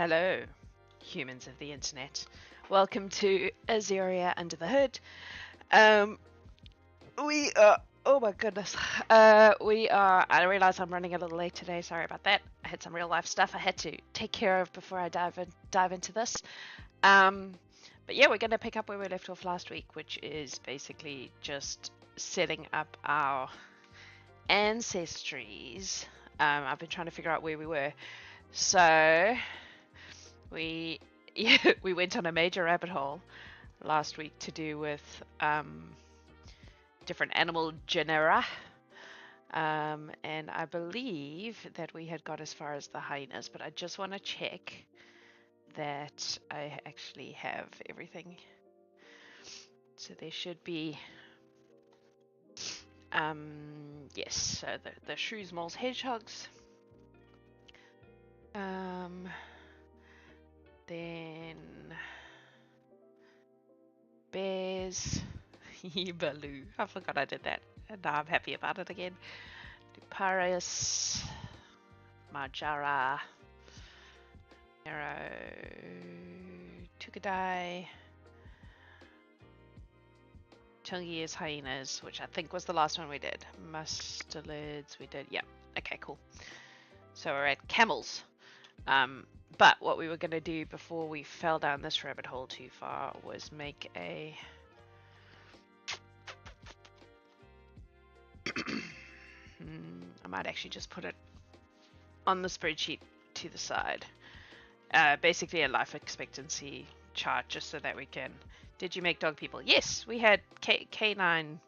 Hello, humans of the internet. Welcome to Azurhia Under the Hood. We are. Oh my goodness. I realize I'm running a little late today. Sorry about that. I had some real life stuff I had to take care of before I dive into this. But yeah, we're going to pick up where we left off last week, which is basically just setting up our ancestries. I've been trying to figure out where we were. So we went on a major rabbit hole last week to do with different animal genera, and I believe that we had got as far as the hyenas, but I just want to check that I actually have everything. So there should be yes, so the shrews, moles, hedgehogs, then bears, Baloo. I forgot I did that, and now I'm happy about it again. Luparis, Marjara, Nero, Tukadai, Chungi's hyenas, which I think was the last one we did. Mustelids, we did. Yeah. Okay, cool. So we're at camels. But what we were going to do before we fell down this rabbit hole too far was make a I might actually just put it on the spreadsheet to the side. Basically a life expectancy chart, just so that we can. Did you make dog people? Yes, we had canine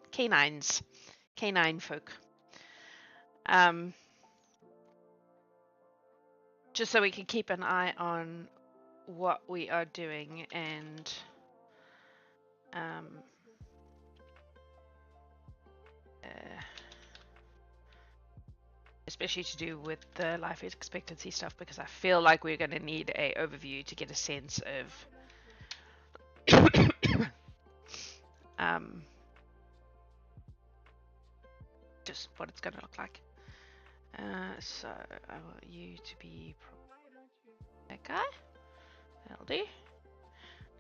folk. Just so we can keep an eye on what we are doing, and especially to do with the life expectancy stuff, because I feel like we're going to need a overview to get a sense of just what it's going to look like. So I want you to be that guy. That'll do.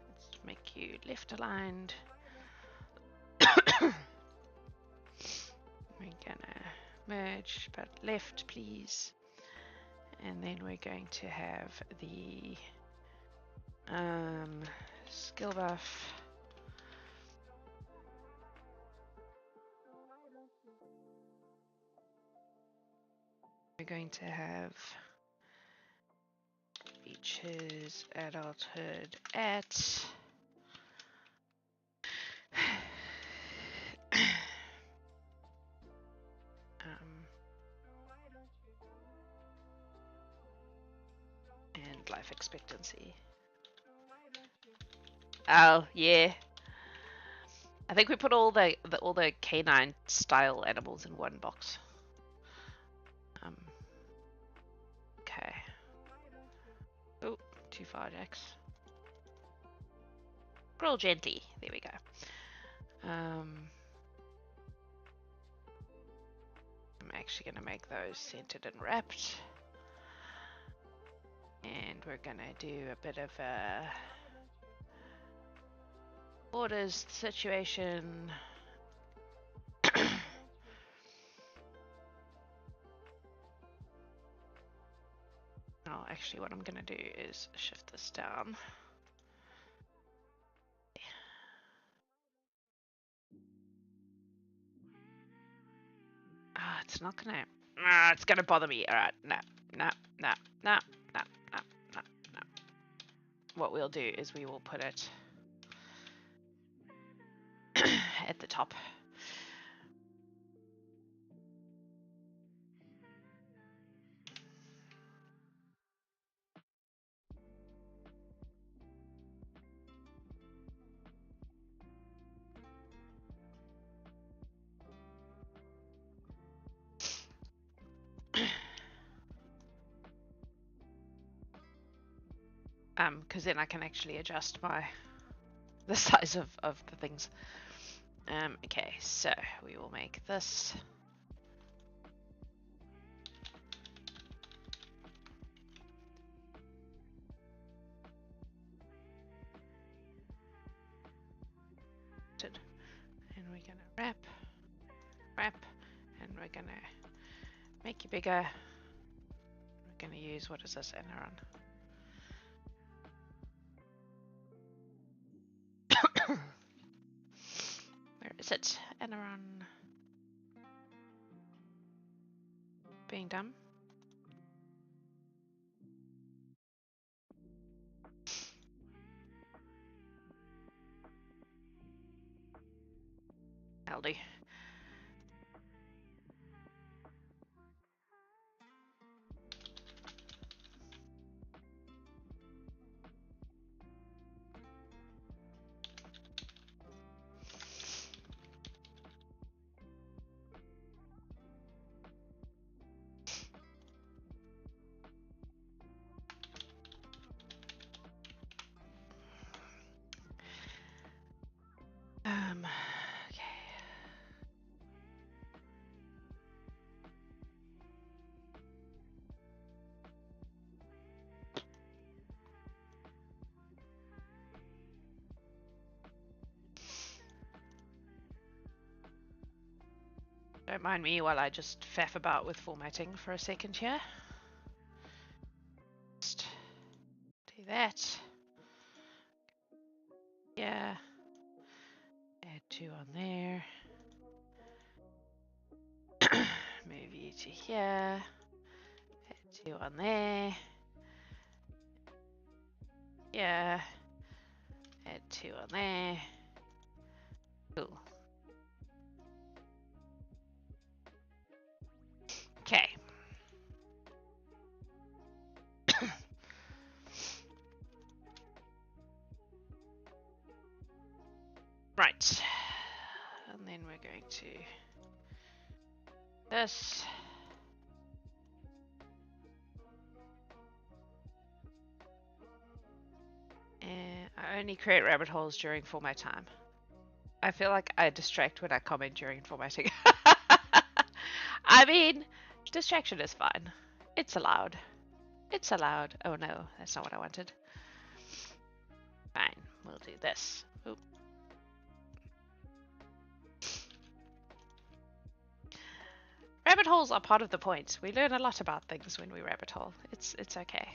Let's make you left aligned. We're gonna merge, but left, please. And then we're going to have the skill buff. We're going to have features adulthood at and life expectancy. Oh yeah, I think we put all the canine style animals in one box. Okay. Oh, too far, Jax. Scroll gently. There we go. I'm actually going to make those centered and wrapped. And we're going to do a bit of a borders situation. Oh, actually what I'm going to do is shift this down. It's not gonna. It's gonna bother me. All right, no. What we'll do is we will put it at the top. Because then I can actually adjust the size of the things. Okay, so we will make this. wanted. And we're gonna wrap, and we're gonna make you bigger. We're gonna use, what is this, Anaron? Where is it? Anaron. Being dumb. That'll do. Okay. Don't mind me while I just faff about with formatting for a second here. Just do that. Yeah. Add 2 on there. Move you to here. Add 2 on there. Yeah. Add 2 on there. Cool. Okay. Right. And then we're going to this. And I only create rabbit holes during format time. I feel like I distract when I comment during formatting. I mean, distraction is fine. It's allowed. It's allowed. Oh no, that's not what I wanted. Fine, we'll do this. Oop. Rabbit holes are part of the point. We learn a lot about things when we rabbit hole. It's okay.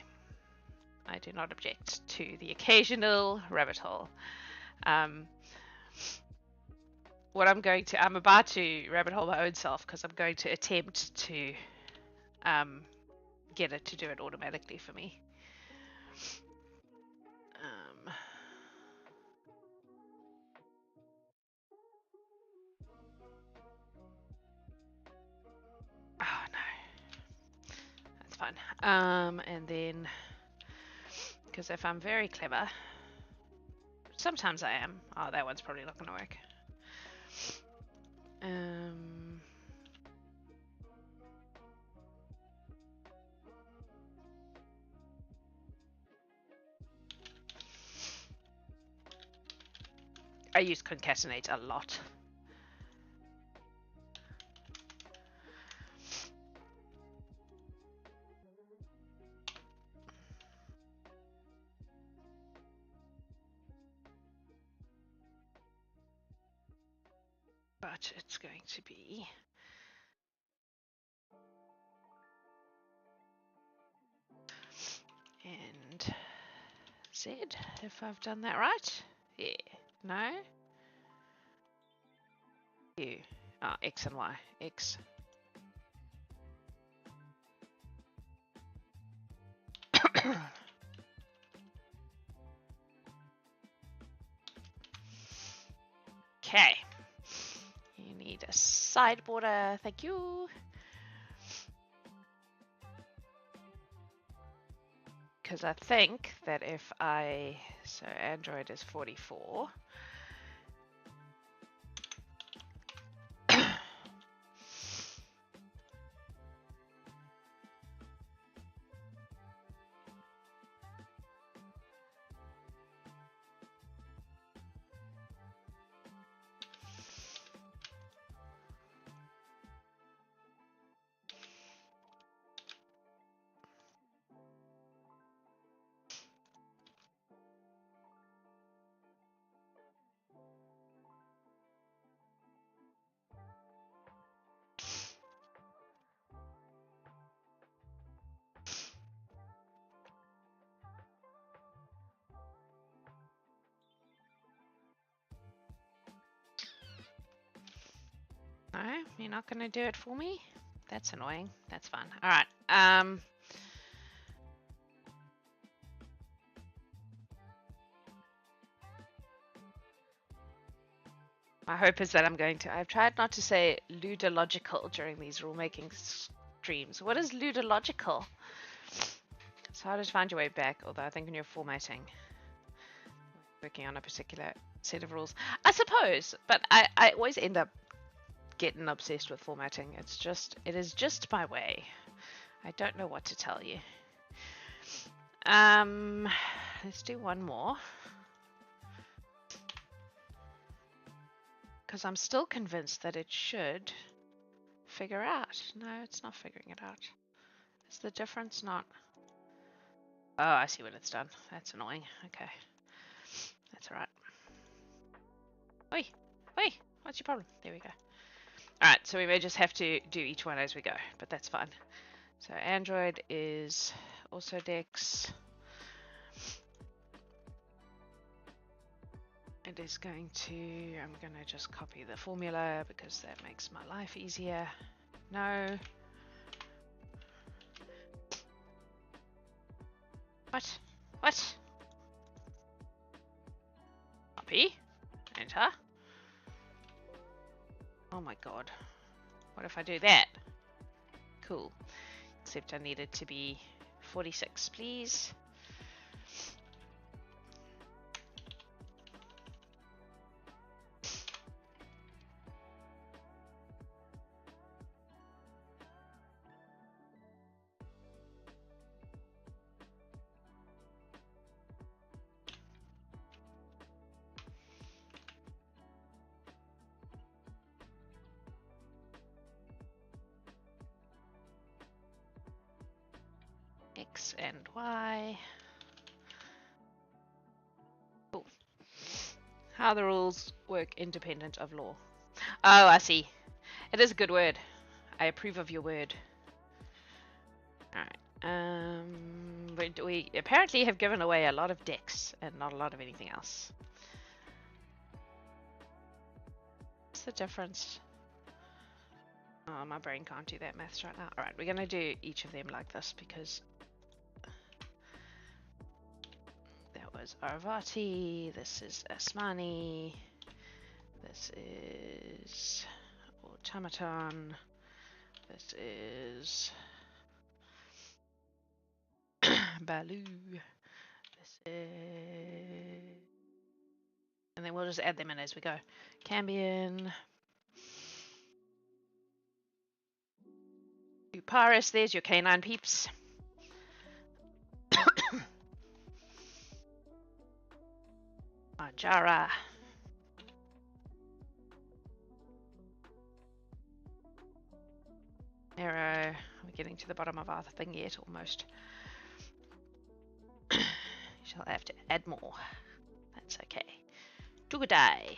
I do not object to the occasional rabbit hole. What I'm about to rabbit hole my own self because I'm going to attempt to get it to do it automatically for me. Oh no, that's fine. And then, because if I'm very clever, sometimes I am. Oh, that one's probably not going to work. I use concatenate a lot. But it's going to be and Z, if I've done that right. Yeah. No? U. Oh, X and Y. X. Okay. You need a side border. Thank you. Because I think that if so Android is 44. No, you're not going to do it for me? That's annoying. That's fine. All right. My hope is that I've tried not to say ludological during these rulemaking streams. What is ludological? It's hard to find your way back, although I think when you're formatting, working on a particular set of rules, I suppose, but I always end up getting obsessed with formatting. It is just my way. I don't know what to tell you. Let's do one more. Because I'm still convinced that it should figure out. No, it's not figuring it out. Is the difference not? Oh, I see what it's done. That's annoying. Okay. That's alright. Oi! Oi! What's your problem? There we go. Alright, so we may just have to do each one as we go, but that's fine. So Android is also Dex. It is going to, I'm going to just copy the formula because that makes my life easier. No. What? What? Copy. Enter. Oh my god. What if I do that? Cool. Except I need it to be 46, please. X and Y. Cool. How the rules work independent of law. Oh, I see. It is a good word. I approve of your word. Alright. We apparently have given away a lot of decks and not a lot of anything else. What's the difference? Oh, my brain can't do that maths right now. Alright, we're going to do each of them like this because that was Arvati, this is Asmani, this is Automaton, this is Baloo, this is... And then we'll just add them in as we go. Cambion. Paris, there's your canine peeps. Jara. Arrow. We're getting to the bottom of our thing yet, almost. You shall have to add more. That's okay. Tugadai.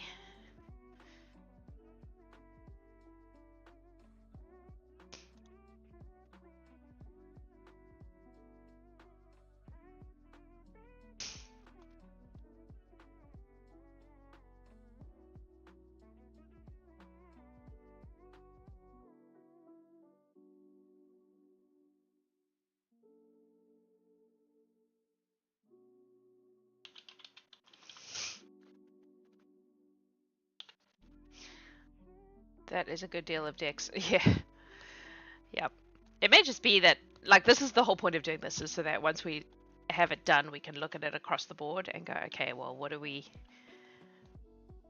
That is a good deal of decks. Yeah. Yep. It may just be that, like, this is the whole point of doing this, is so that once we have it done, we can look at it across the board and go, okay, well, what do we...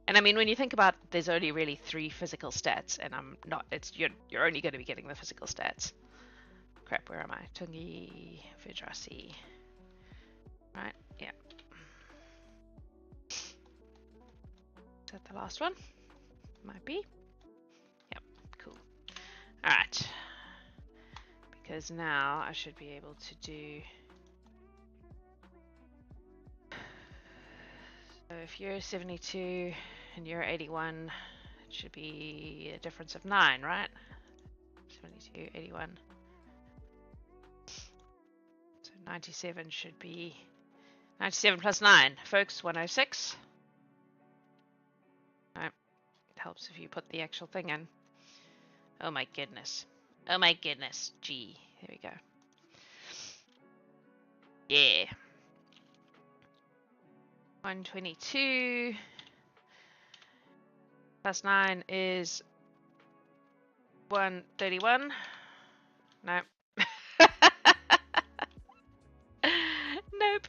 And I mean, when you think about, there's only really 3 physical stats, and I'm not, you're only going to be getting the physical stats. Crap, where am I? Tungi, Vidrasi. Right, yeah. Is that the last one? Might be. Yep, cool. Alright. Because now I should be able to do... So if you're 72 and you're 81, it should be a difference of 9, right? 72, 81. So 97 should be 97 plus 9. Folks, 106. Right. It helps if you put the actual thing in. Oh my goodness. Oh my goodness. G. There we go. Yeah. 122 plus 9 is 131. Nope. Nope.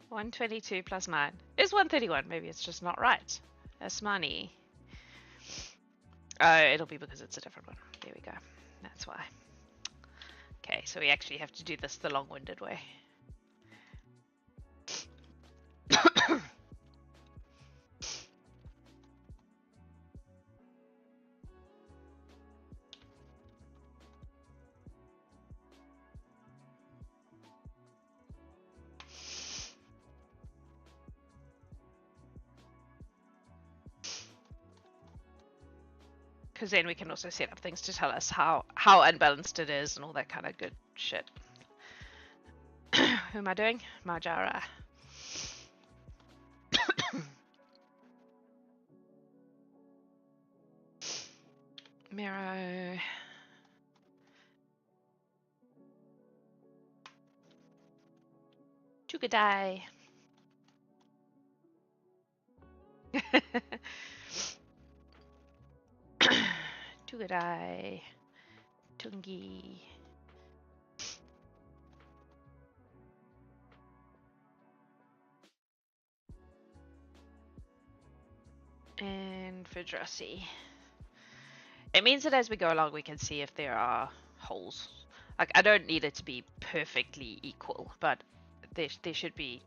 122 plus 9 is 131. Maybe it's just not right. That's money. Oh, it'll be because it's a different one. There we go. That's why. Okay, so we actually have to do this the long-winded way. Because then we can also set up things to tell us how unbalanced it is and all that kind of good shit. Who am I doing? Marjara. Miro. Chugadai. Chugadai. Tungi. And Vidrasi. It means that as we go along we can see if there are holes. Like, I don't need it to be perfectly equal, but there should be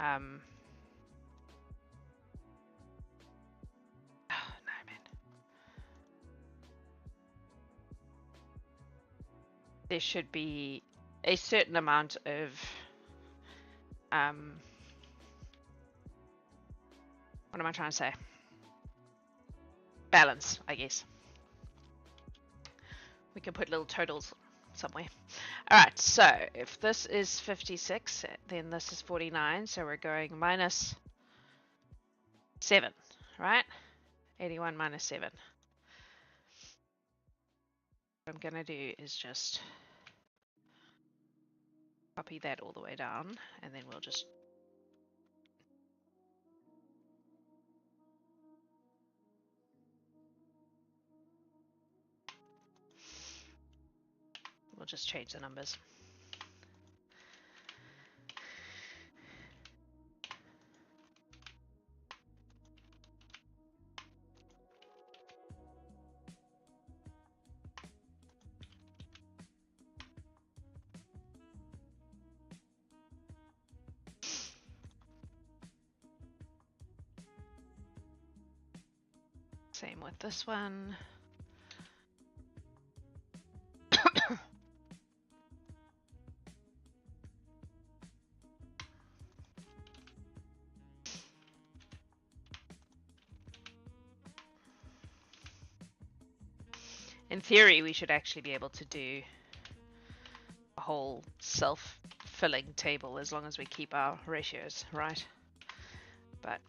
oh, no, man. There should be a certain amount of what am I trying to say? Balance, I guess. We can put little totals somewhere. Alright, so if this is 56, then this is 49, so we're going minus 7, right? 81 minus 7. What I'm going to do is just copy that all the way down, and then we'll just change the numbers. Same with this one. In theory, we should actually be able to do a whole self-filling table as long as we keep our ratios right. But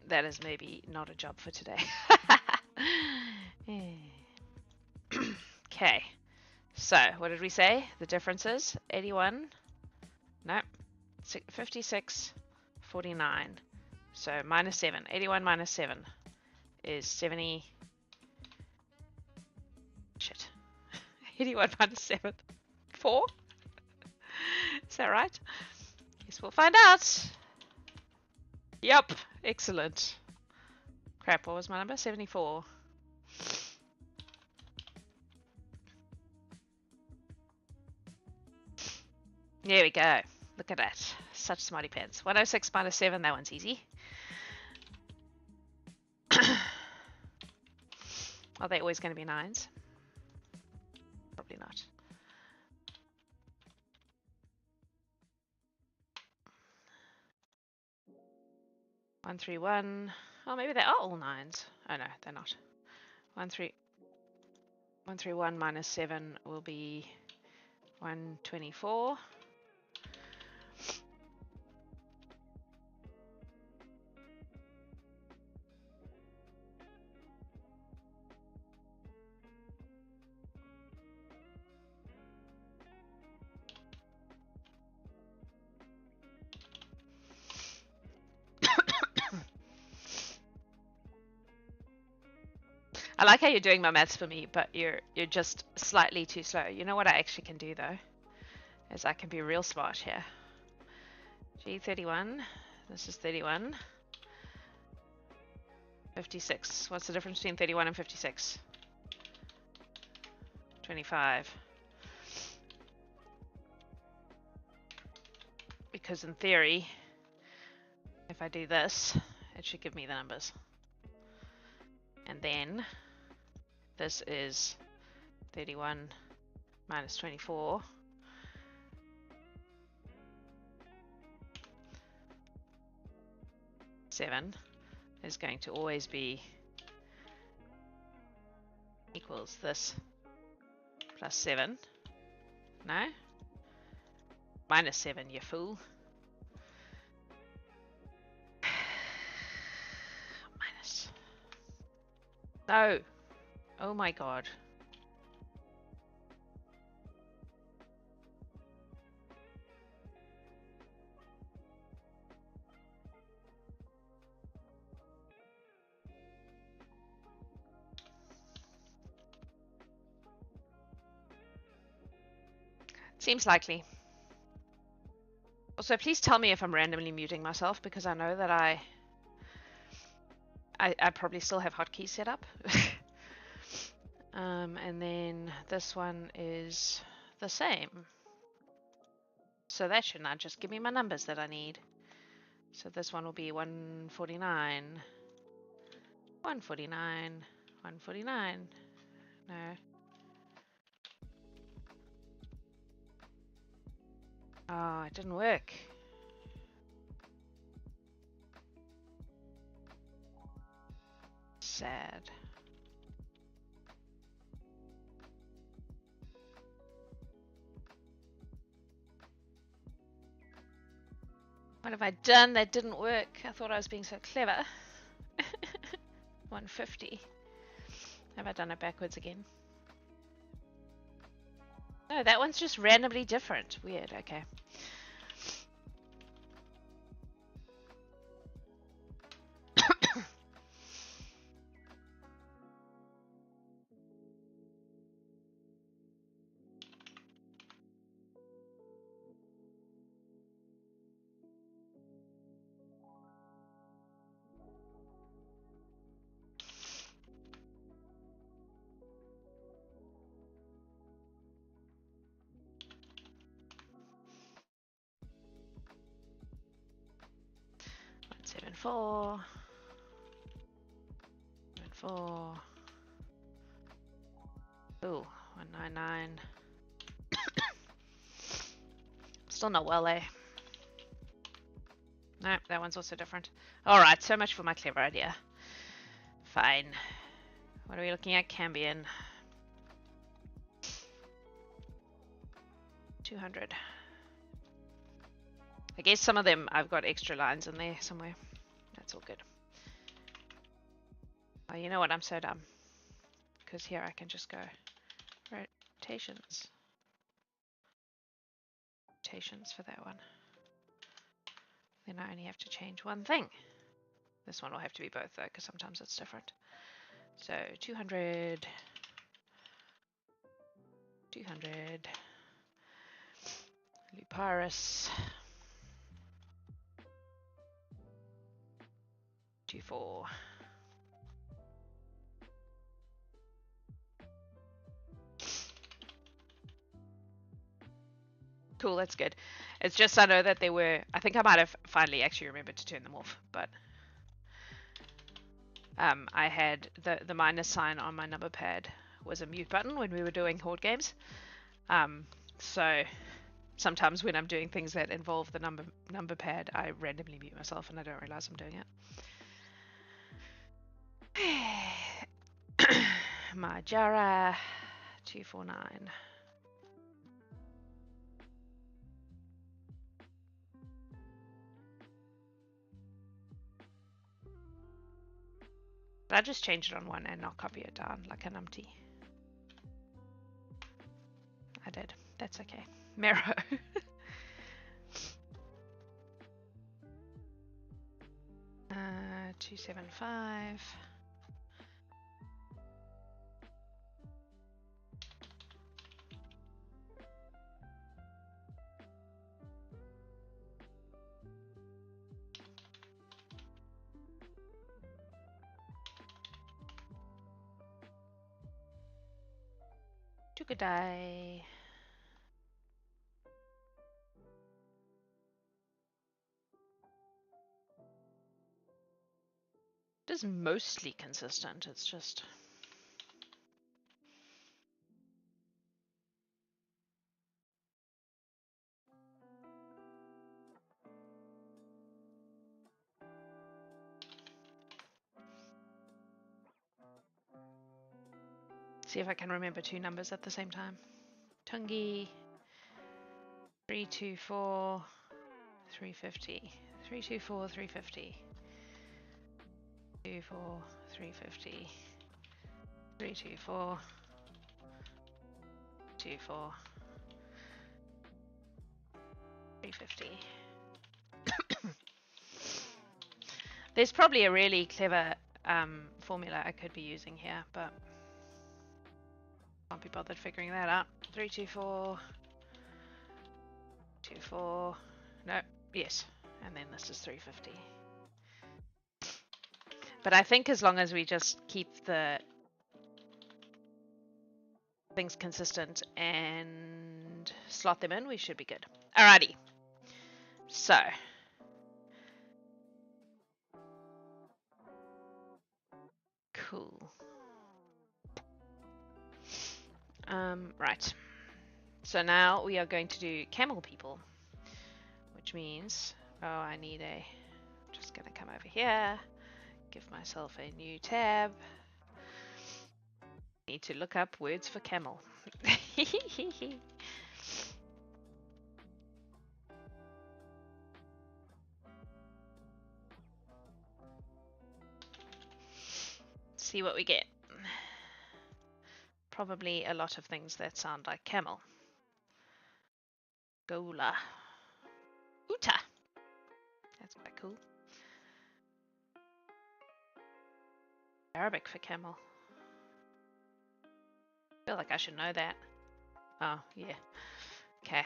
that is maybe not a job for today. Okay, so what did we say? The difference is 81, nope, 56, 49. So minus 7, 81 minus 7 is 70. Shit. 81 minus 7. 4? Is that right? Guess we'll find out. Yup. Excellent. Crap, what was my number? 74. There we go. Look at that. Such smarty pants. 106 minus 7, that one's easy. Are they always going to be 9s? Probably not. One, 3, 1. Oh, maybe they are all 9s. Oh no, they're not. 1, 3, 1, 3, 1 minus 7 will be 124. I like how you're doing my maths for me, but you're just slightly too slow. You know what I actually can do though? Is I can be real smart here. G31. This is 31. 56. What's the difference between 31 and 56? 25. Because in theory, if I do this, it should give me the numbers. And then this is 31 minus 24. Seven is going to always be equals this plus 7. No? Minus 7, you fool. Minus. No. Oh my god. Seems likely. Also, please tell me if I'm randomly muting myself, because I know that I probably still have hotkeys set up. And then this one is the same. So that should not just give me my numbers that I need. So this one will be 149. 149. 149. No. Oh, it didn't work. Sad. What have I done that didn't work? I thought I was being so clever. 150. Have I done it backwards again? No, that one's just randomly different. Weird, okay. Four. 4. Ooh, 199. Still not well, eh? No, that one's also different. Alright, so much for my clever idea. Fine. What are we looking at? Cambion. 200. I guess some of them I've got extra lines in there somewhere. That's all good. Oh, you know what? I'm so dumb. Because here I can just go rotations. Rotations for that one. Then I only have to change one thing. This one will have to be both though, because sometimes it's different. So 200. 200. Luparis. 24. Cool, that's good. It's just I know that they were, I think I might have finally actually remembered to turn them off, but I had the minus sign on my number pad was a mute button when we were doing horde games. So sometimes when I'm doing things that involve the number pad, I randomly mute myself and I don't realize I'm doing it. Majara 249. But I just changed it on one and not copy it down like an umpty. I did. That's okay. Mero. 275. Tukadai. It is mostly consistent, it's just... See if I can remember two numbers at the same time. Tungi, 324, 350. 324, 350. 24, 350. 324, 24, 350. There's probably a really clever formula I could be using here, but can't be bothered figuring that out. 324, 24, no, yes, and then this is 350. But I think as long as we just keep the things consistent and slot them in, we should be good. Alrighty. So. Cool. Right. So now we are going to do camel people, which means, oh, I need a, just gonna come over here, give myself a new tab. Need to look up words for camel. See what we get. Probably a lot of things that sound like camel. Gola. Uta. That's quite cool. Arabic for camel. I feel like I should know that. Oh, yeah. Okay.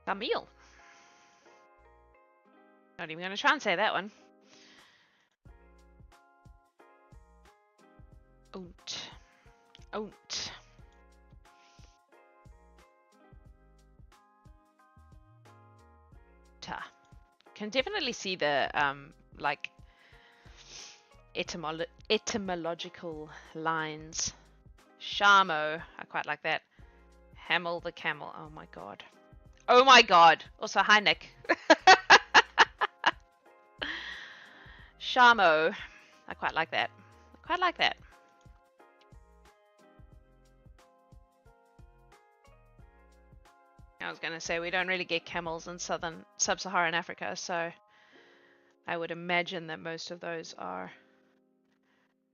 Camille. Not even going to try and say that one. Ount. Ount. Ta. Can definitely see the like etymological lines. Shamo. I quite like that. Hamel the camel. Oh my god. Oh my god. Also, hi Nick. Shamo. I quite like that. I quite like that. I was going to say we don't really get camels in sub-Saharan Africa, so I would imagine that most of those are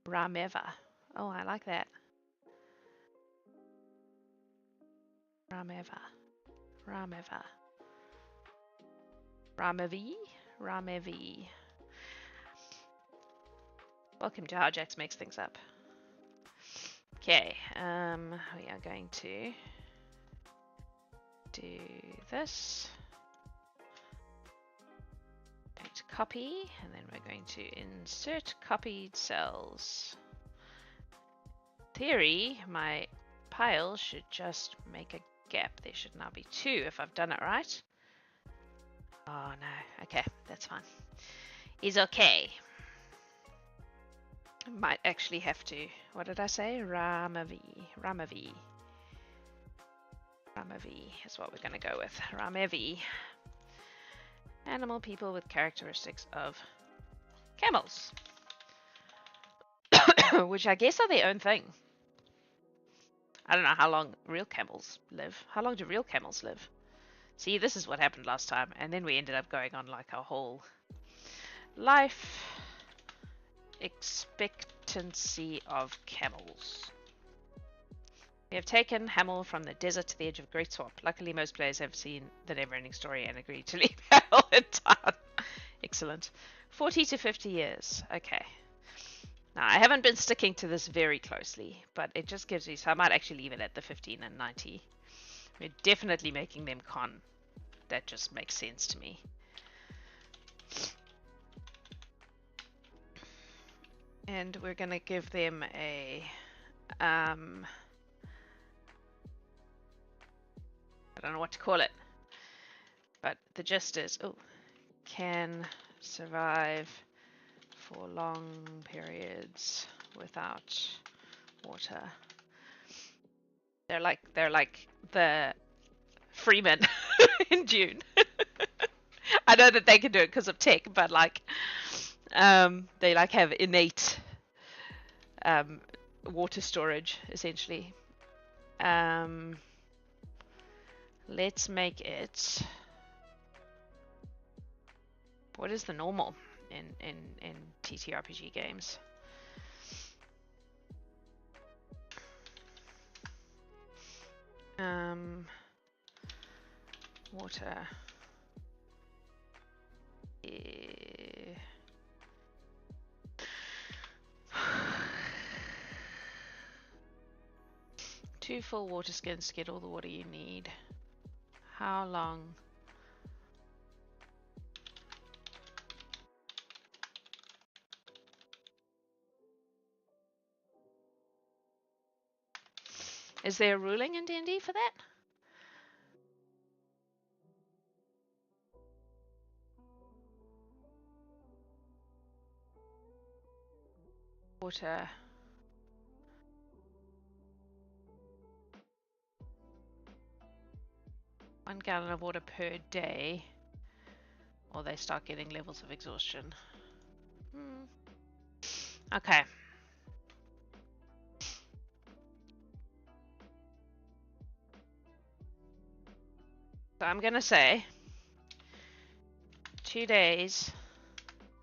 Rameva. Oh, I like that. Rameva. Rameva. Ramevi? Ramevi. Welcome to How Jax Makes Things Up. Okay, we are going to do this. Going to copy, and then we're going to insert copied cells. In theory, my pile should just make a gap. There should now be 2 if I've done it right. Oh no, okay, that's fine. Is okay. Might actually have to, what did I say? Ramavi. Ramavi. Ramavi is what we're going to go with. Ramevi. Animal people with characteristics of camels. Which I guess are their own thing. I don't know how long real camels live. How long do real camels live? See, this is what happened last time. And then we ended up going on like a whole life expectancy of camels. We have taken Hamel from the desert to the edge of a great swamp. Luckily, most players have seen the never-ending story and agreed to leave Hamel in town. Excellent. 40 to 50 years. Okay. Now, I haven't been sticking to this very closely, but it just gives me... So I might actually leave it at the 15 and 90. We're definitely making them con. That just makes sense to me. And we're going to give them a I don't know what to call it, but the gist is, oh, can survive for long periods without water. They're like the Freeman in June. I know that they can do it because of tech, but like they like have innate water storage essentially. Let's make it. What is the normal in TTRPG games? Water. 2 full water skins to get all the water you need. How long? Is there a ruling in D&D for that? Water. One gallon of water per day, or they start getting levels of exhaustion. Okay. So I'm gonna say 2 days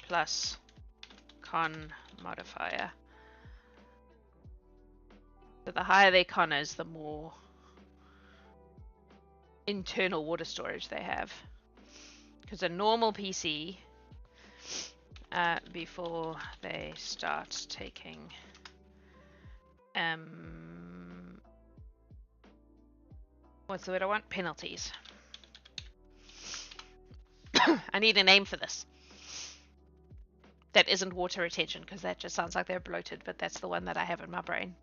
plus con modifier. So the higher their con is, the more internal water storage they have. Because a normal PC, before they start taking what's the word I want? Penalties. I need a name for this. That isn't water retention, because that just sounds like they're bloated, but that's the one that I have in my brain.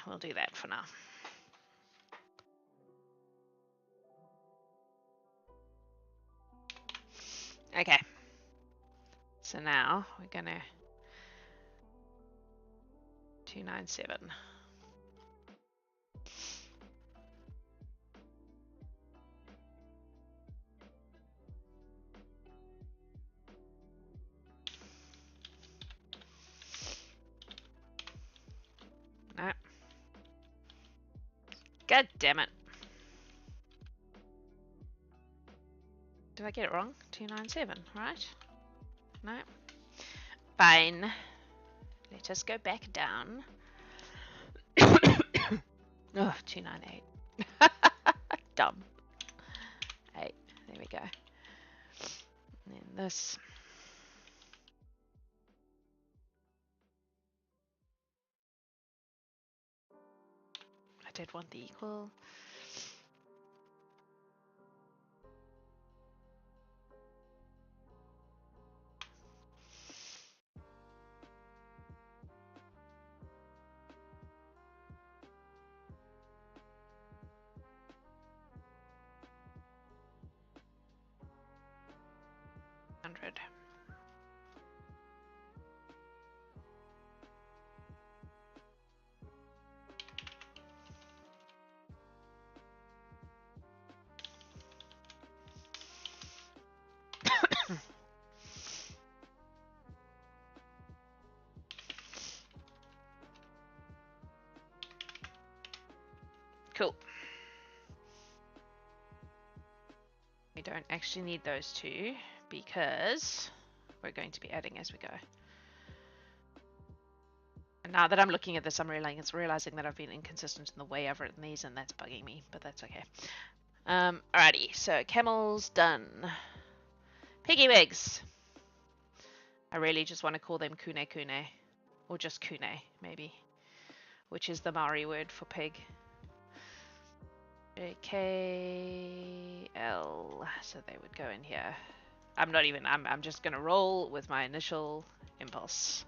We'll do that for now. Okay. So now we're gonna 297. No. God damn it. Did I get it wrong? 297, right? No. Fine. Let us go back down. Oh, 298. Dumb. 8. There we go. And then this. I did want the equal. Hundred. Cool. We don't actually need those two because we're going to be adding as we go. And now that I'm looking at this, I'm realizing that I've been inconsistent in the way I've written these, and that's bugging me, but that's okay. Alrighty, so camels done. Piggy wigs. I really just want to call them kune kune, or just kune, maybe, which is the Maori word for pig. JKL. So they would go in here. I'm just gonna roll with my initial impulse.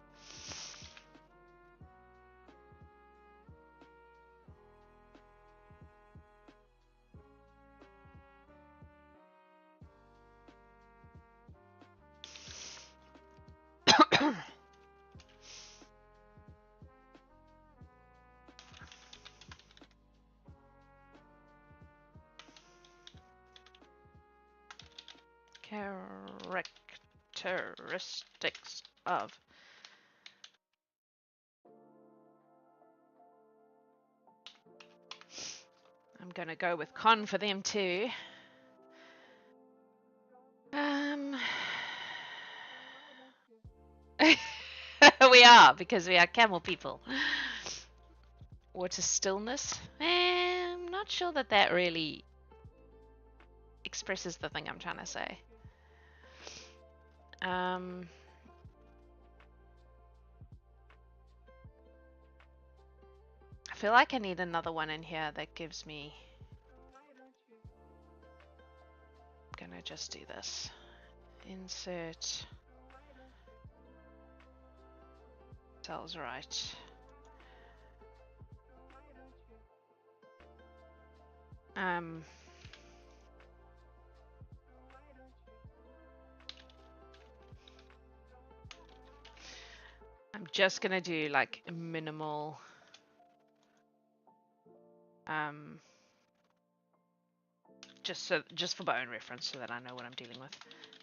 Characteristics of I'm gonna go with con for them too. We are, because we are camel people. Water stillness. I'm not sure that that really expresses the thing I'm trying to say. I feel like I need another one in here that gives me... I'm gonna just do this. Insert... Sounds right. I'm just gonna do like minimal just for my own reference so that I know what I'm dealing with.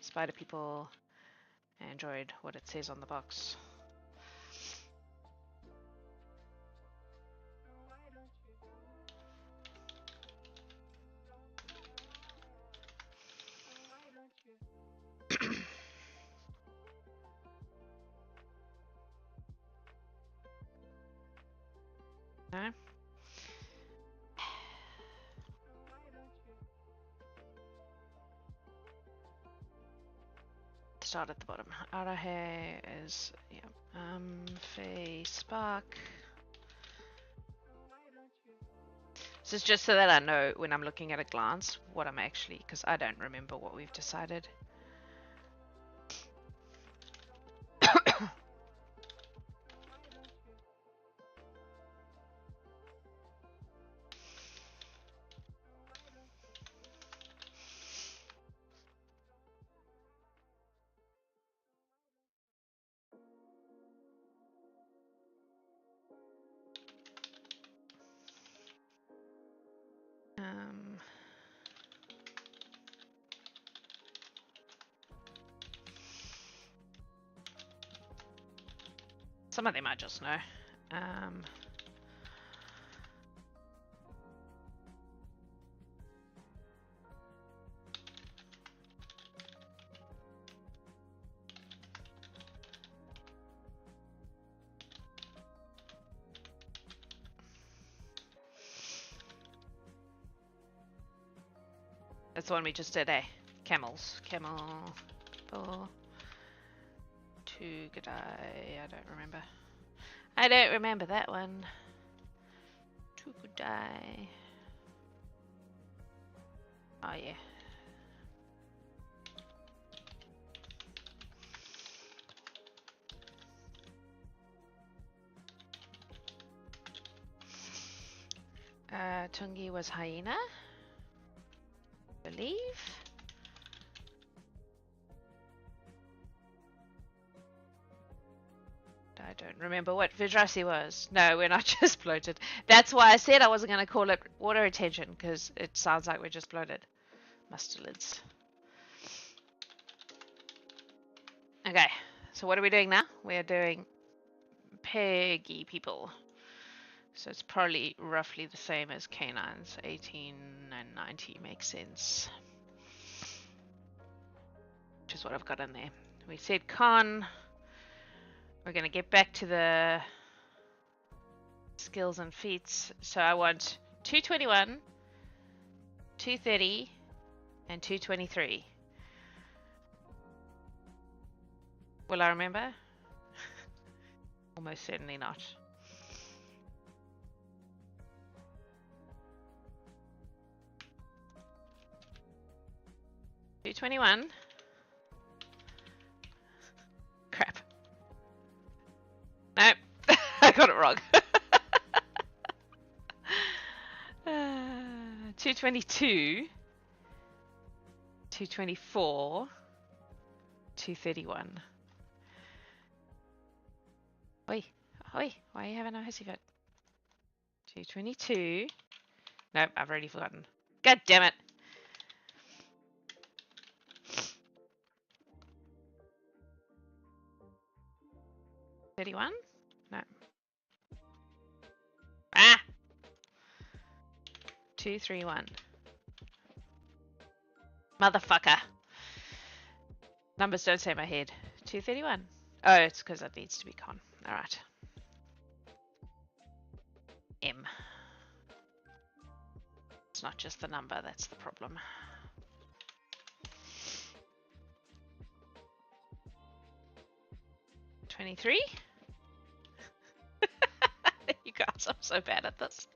Spider people, Android, what it says on the box. No? Start at the bottom. Azurhia is, yeah. Faye Spark. This is just so that I know when I'm looking at a glance what I'm actually, because I don't remember what we've decided. Some of them I just know. That's the one we just did, eh? Camels. Camel. People. Two good eye. I don't remember. I don't remember that one. Two good eye. Oh yeah. Tungi was hyena, I believe. I don't remember what Vidrasi was. No, we're not just bloated. That's why I said I wasn't going to call it water retention, because it sounds like we're just bloated. Mustelids. Okay, so what are we doing now? We're doing peggy people. So it's probably roughly the same as canines. 18 and 90 makes sense. Which is what I've got in there. We said con. We're going to get back to the skills and feats. So I want 221, 230, and 223. Will I remember? Almost certainly not. 221. Crap. Nope. I got it wrong. 222. 224. 231. Oi. Oi. Why are you having a hissy fit? 222. Nope, I've already forgotten. God damn it. 31? No. Ah! 231. Motherfucker. Numbers don't say in my head. 231. Oh, it's because it needs to be con. Alright. M. It's not just the number, that's the problem. $23? You guys, I'm so bad at this.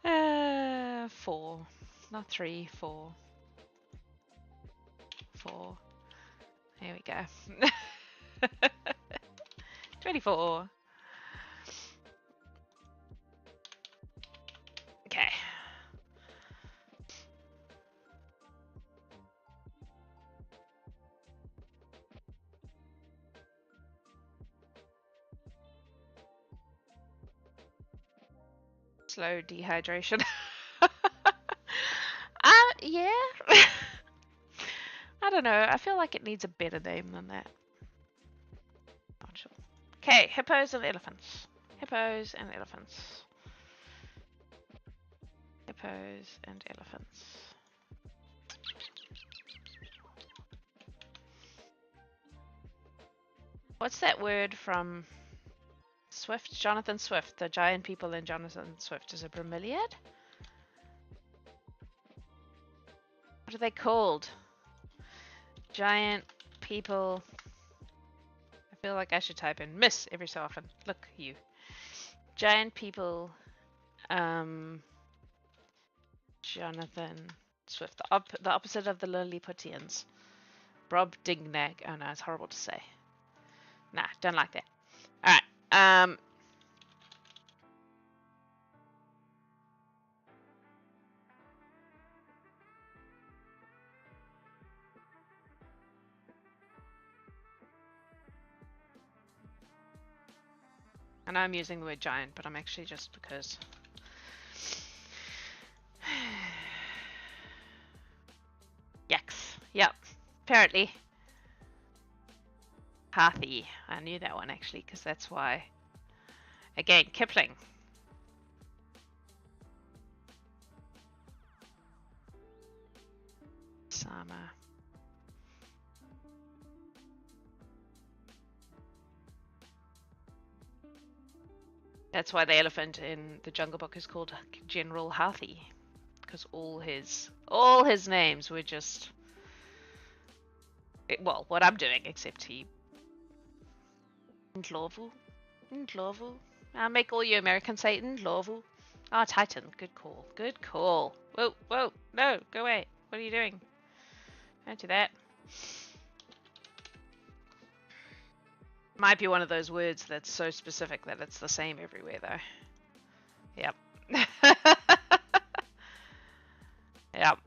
4. Not 3, 4. 4. Here we go. 24. Okay. Slow dehydration. Yeah. I don't know. I feel like it needs a better name than that. Not sure. Okay, hippos and elephants. Hippos and elephants. Hippos and elephants. What's that word from Swift? Jonathan Swift. The giant people in Jonathan Swift. Is it bromeliad? What are they called? Giant people. I feel like I should type in miss every so often. Look, you. Giant people. Jonathan Swift. The opposite of the Lilliputians. Brobdingnag. Oh no, it's horrible to say. Nah, don't like that. Alright. I know I'm using the word giant, but I'm actually just because. Yaks. Yep. Apparently. Hathi. I knew that one actually, because that's why. Again, Kipling. Sama. That's why the elephant in the Jungle Book is called General Hathi, because all his names were just well, what I'm doing, except he. Ndlovu. I'll make all you Americans say Ndlovu. Ah, Titan. Good call. Good call. Whoa, whoa. No, go away. What are you doing? Don't do that. Might be one of those words that's so specific that it's the same everywhere, though. Yep. Yep.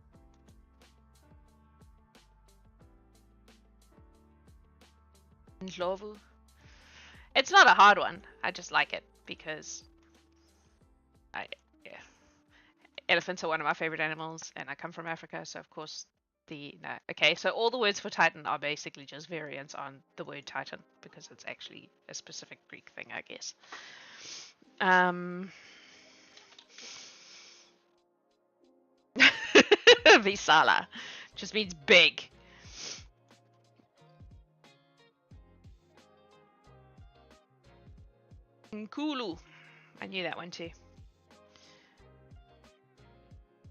Ndlovu. It's not a hard one. I just like it because yeah. Elephants are one of my favorite animals, and I come from Africa, so of course okay, so all the words for Titan are basically just variants on the word Titan because it's actually a specific Greek thing, I guess. Visala just means big. Nkulu. I knew that one too.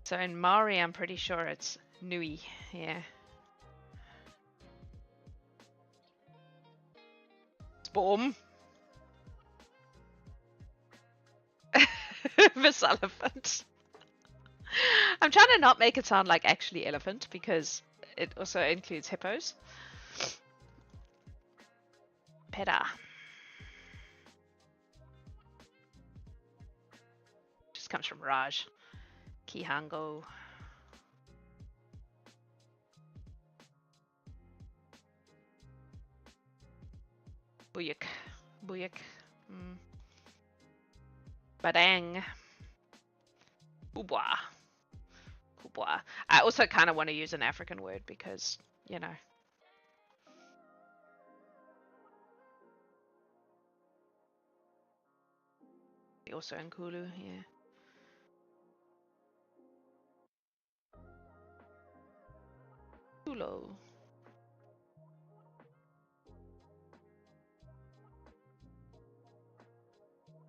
So in Maori, I'm pretty sure it's Nui. Yeah. Storm. This elephant. I'm trying to not make it sound like actually elephant because it also includes hippos. Peda. Just comes from Raj. Kihango. Buyuk. Buyuk. Badang. Kubwa. Kubwa. I also kind of want to use an African word because, you know. Also in Kulu, yeah. Kulo.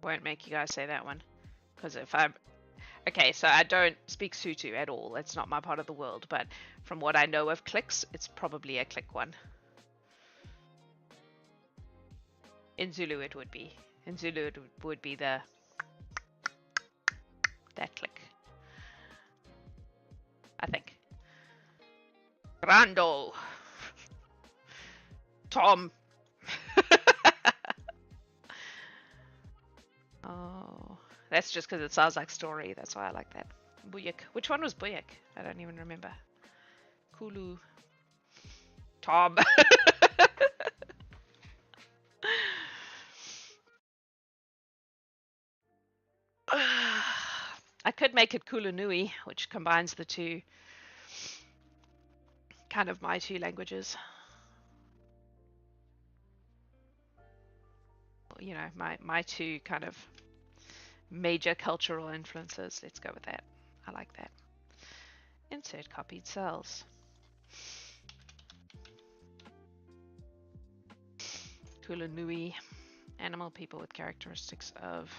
Won't make you guys say that one. Because if I'm... Okay, so I don't speak Sutu at all. It's not my part of the world. But from what I know of clicks, it's probably a click one. In Zulu it would be. In Zulu it would be the... that click. I think. Grando. Tom. Oh, that's just because it sounds like story. That's why I like that. Buyuk. Which one was Buyuk? I don't even remember. Kulu. Tom. I could make it Kulunui, which combines the two, kind of my two languages. You know, my two kind of major cultural influences. Let's go with that. I like that. Insert copied cells. Kulunui, animal people with characteristics of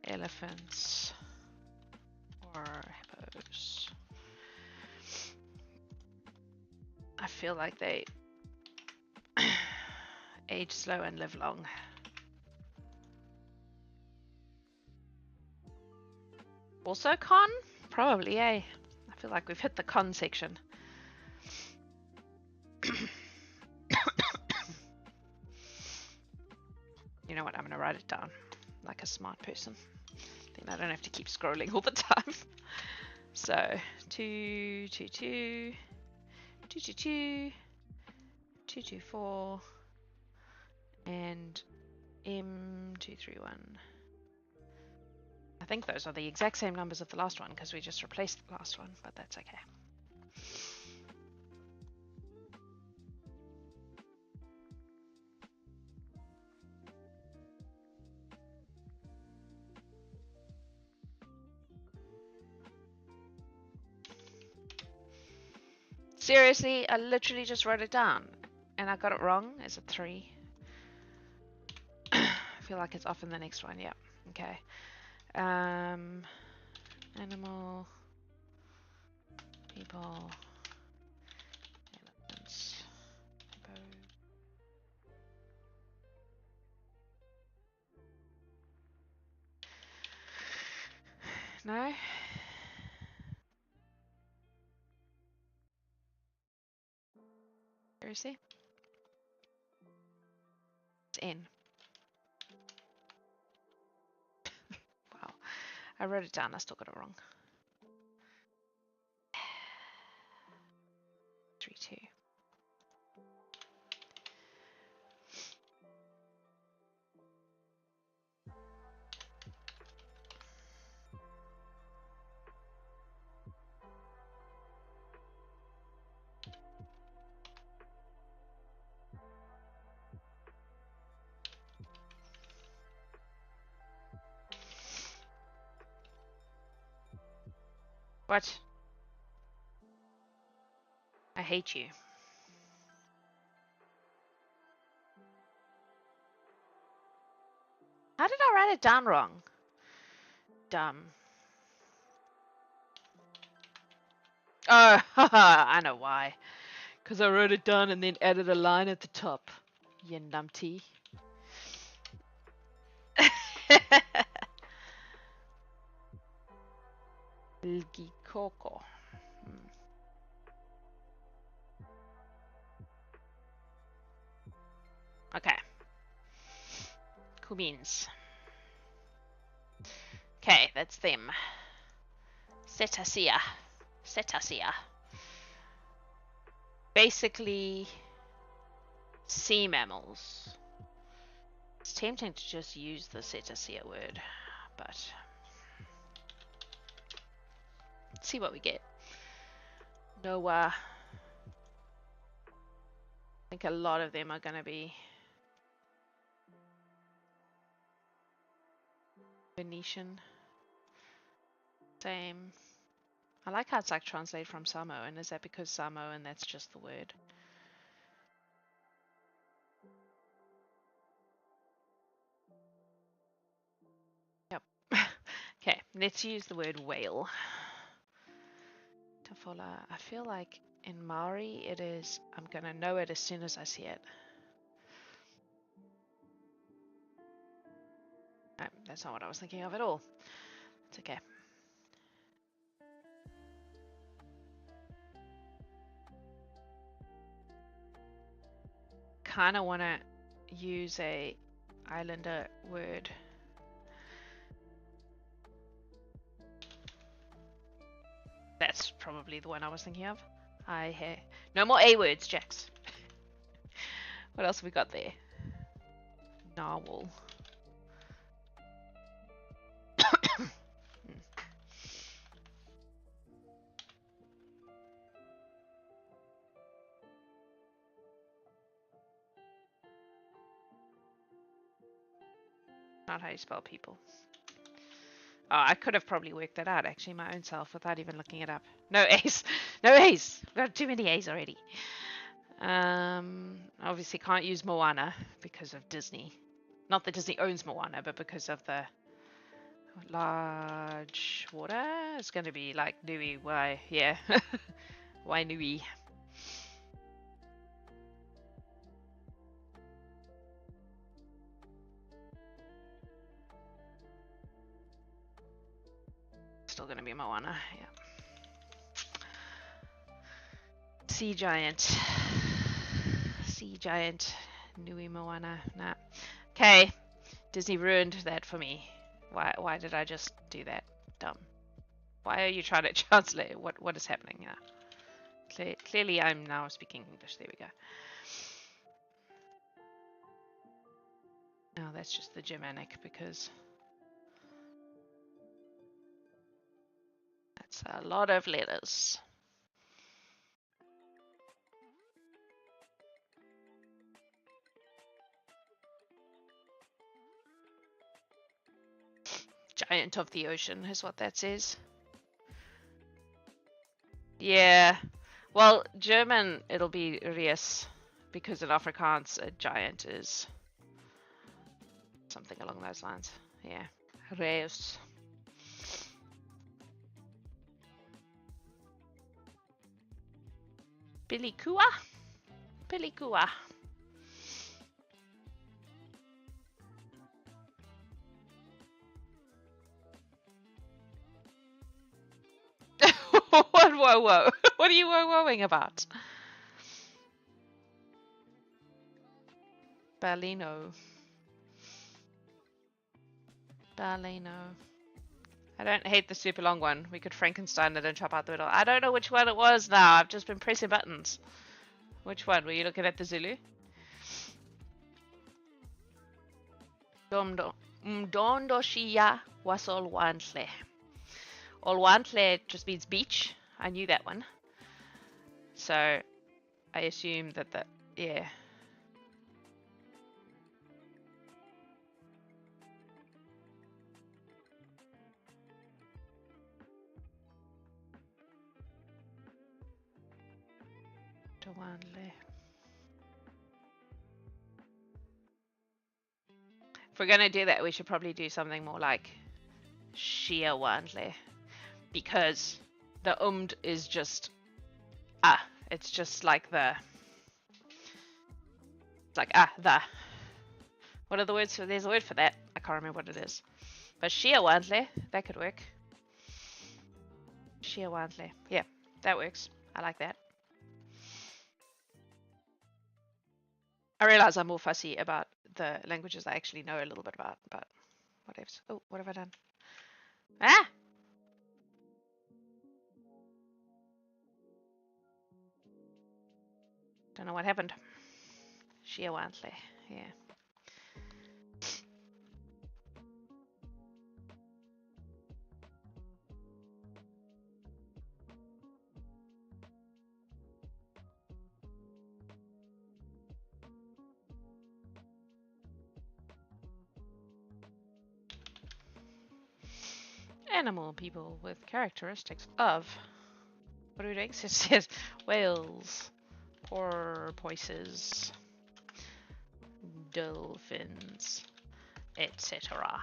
elephants or hippos. I feel like they age slow and live long. Also con? Probably, eh? I feel like we've hit the con section. You know what? I'm going to write it down like a smart person. Then I don't have to keep scrolling all the time. So, 222, 222, 224, and M231. I think those are the exact same numbers of the last one because we just replaced the last one, but that's okay. Seriously, I literally just wrote it down and I got it wrong. Is it 3? I feel like it's off in the next one. Yeah. Okay. Animal, people, elephants, hippo. No. Seriously? It's N. Wow. I wrote it down. I still got it wrong. 3, 2. What? I hate you. How did I write it down wrong? Dumb. Oh, haha, I know why. Because I wrote it down and then added a line at the top. You numpty. Ilgikoko. Okay. Cool beans. Okay, that's them. Cetacea. Cetacea. Basically, sea mammals. It's tempting to just use the Cetacea word, but let's see what we get. No, I think a lot of them are going to be Venetian. Same. I like how it's like translate from Samoan. Is that because Samoan, that's just the word? Yep. Okay, let's use the word whale. Tafola. I feel like in Maori it is, I'm going to know it as soon as I see it. No, that's not what I was thinking of at all. It's okay. Kind of want to use a islander word. That's probably the one I was thinking of. No more A words, Jax. What else have we got there? Narwhal. Not how you spell people. Oh, I could have probably worked that out actually my own self without even looking it up. No A's. No A's. We've got too many A's already. Obviously can't use Moana because of Disney. Not that Disney owns Moana, but because of the large water. It's going to be like Nui. Why? Yeah. Why Nui? Still going to be Moana. Yeah. Sea giant. Sea giant. Nui Moana. Nah. Okay. Disney ruined that for me. Why did I just do that? Dumb. Why are you trying to translate? What is happening here? Clearly I'm now speaking English. There we go. No, that's just the Germanic because that's a lot of letters. Giant of the ocean is what that says. Yeah. Well, German, it'll be Ries, because in Afrikaans, a giant is something along those lines. Yeah. Reus. Pilikua? Pilikua. Whoa. What are you whoa-whoing about? Baleno. I don't hate the super long one. We could Frankenstein it and chop out the middle. I don't know which one it was now. I've just been pressing buttons. Which one? Were you looking at the Zulu? Mdondoshiya was Olwantle. Olwantle just means beach. I knew that one. So I assume that yeah. If we're gonna do that, we should probably do something more like Shiawandle, because the is just it's just like the the. What are the words for? There's a word for that. I can't remember what it is. But Shiawandle, that could work. Shiawantli. Yeah, that works. I like that. I realize I'm more fussy about the languages I actually know a little bit about, but whatever. Oh, what have I done? Ah! Don't know what happened. Shiawantli. Yeah. Animal people with characteristics of. What are we doing? It says whales, porpoises, dolphins, etc.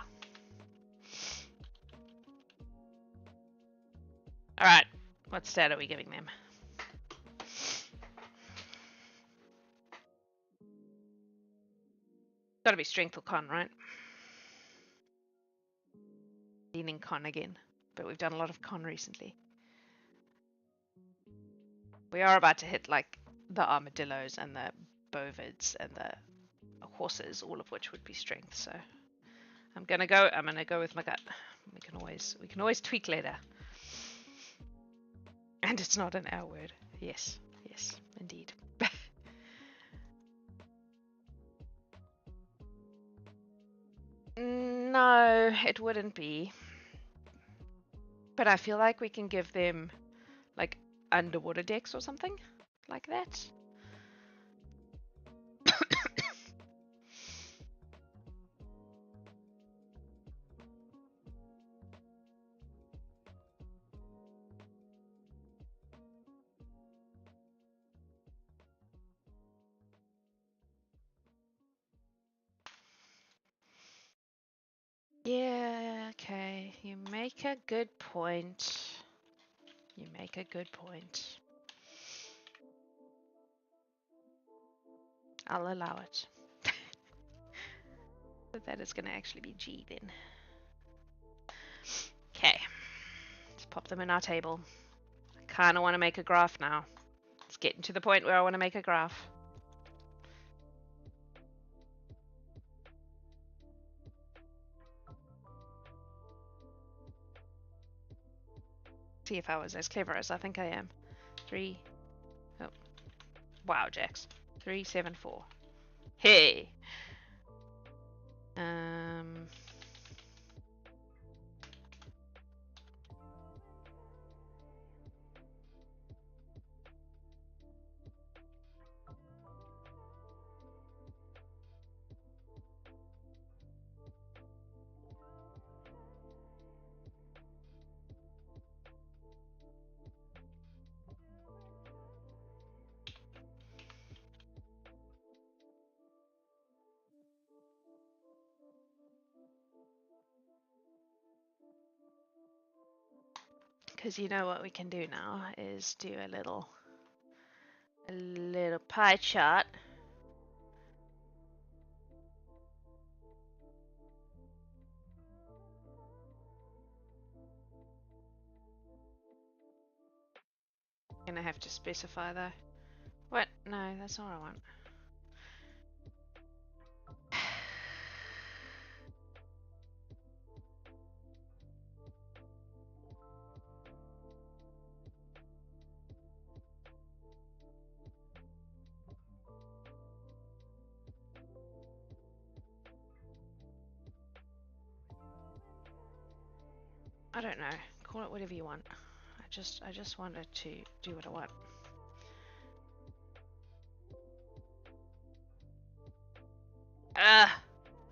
Alright, what stat are we giving them? Gotta be strength or con, right? Leaning con again, but we've done a lot of con recently. We are about to hit like the armadillos and the bovids and the horses, all of which would be strength. So I'm gonna go with my gut. We can always tweak later. And it's not an R word. Yes, indeed. No, it wouldn't be. But I feel like we can give them like underwater decks or something like that. Yeah, okay. You make a good point. I'll allow it. But that is going to actually be G then. Okay. Let's pop them in our table. I kind of want to make a graph now. It's getting to the point where I want to make a graph. See if I was as clever as I think I am. 3. Oh. Wow, Jax. 3, 7, 4. Hey! Because you know what we can do now is do a little pie chart. Gonna have to specify though. What? No, that's not what I want. I don't know. Call it whatever you want. I just wanted to do what I want.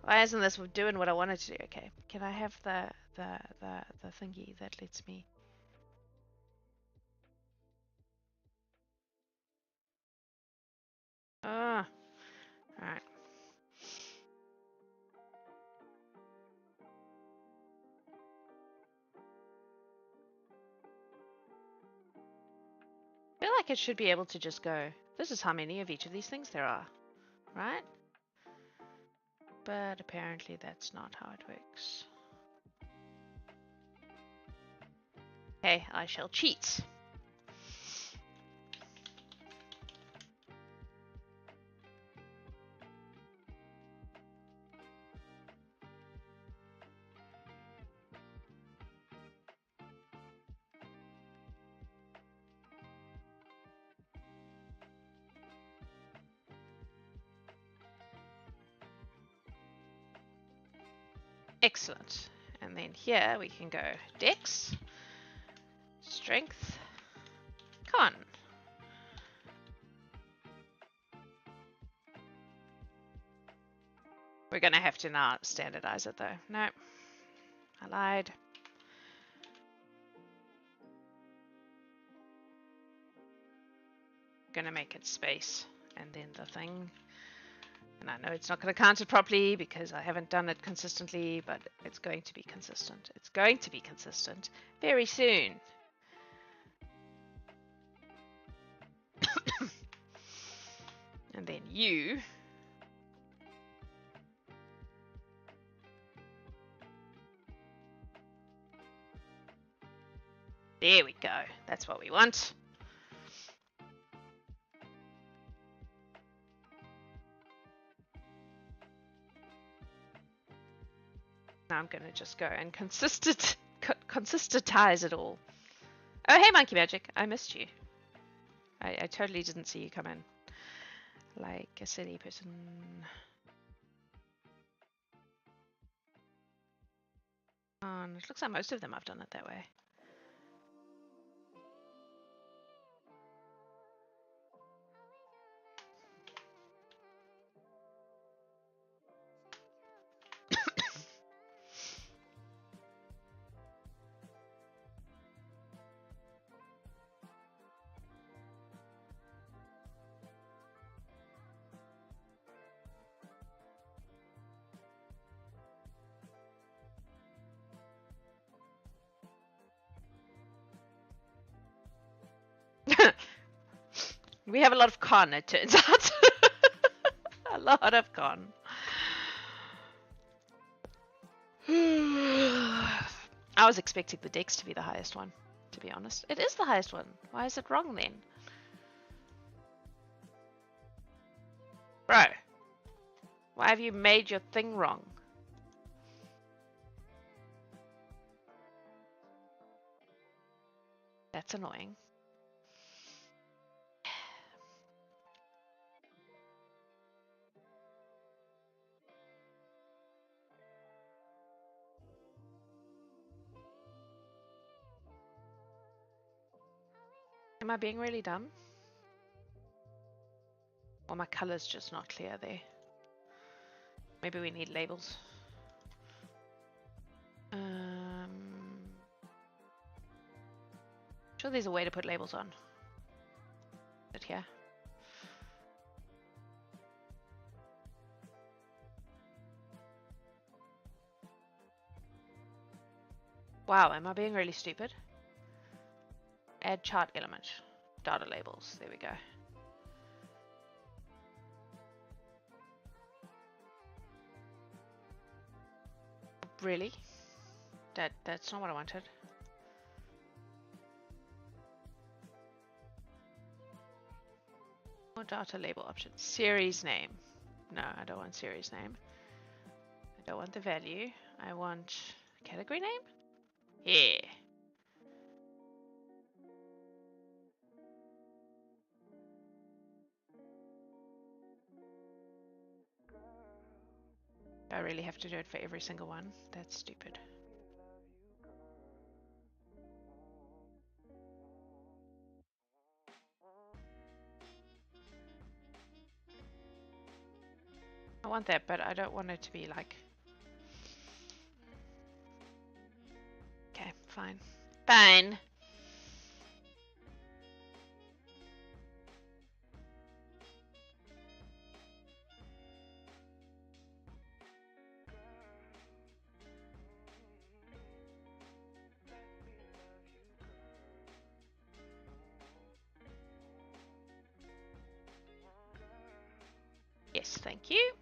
Why isn't this doing what I wanted to do? Okay, can I have the thingy that lets me? Ah, all right. I feel like it should be able to just go. This is how many of each of these things there are, right? But apparently that's not how it works. Okay, I shall cheat. Excellent. And then here we can go Dex, Strength, Con. We're going to have to now standardize it though. No, I lied. Going to make it space and then the thing. And I know it's not going to count it properly because I haven't done it consistently, but it's going to be consistent. It's going to be consistent very soon. And then you. There we go. That's what we want. Now I'm going to just go and consistentize it all. Oh, hey, Monkey Magic. I missed you. I totally didn't see you come in. Like a silly person. It looks like most of them I've done it that way. We have a lot of con, it turns out. A lot of con. I was expecting the Dex to be the highest one, to be honest. It is the highest one. Why is it wrong then? Bro, why have you made your thing wrong? That's annoying. Am I being really dumb? Or my color's just not clear there? Maybe we need labels. Sure there's a way to put labels on. But here. Wow, am I being really stupid? Add chart element. Data labels. There we go. Really? That's not what I wanted. More data label options. Series name. No, I don't want series name. I don't want the value. I want category name? Yeah. I really have to do it for every single one. That's stupid. I want that, but I don't want it to be like... Okay, fine. Fine. Yes, thank you.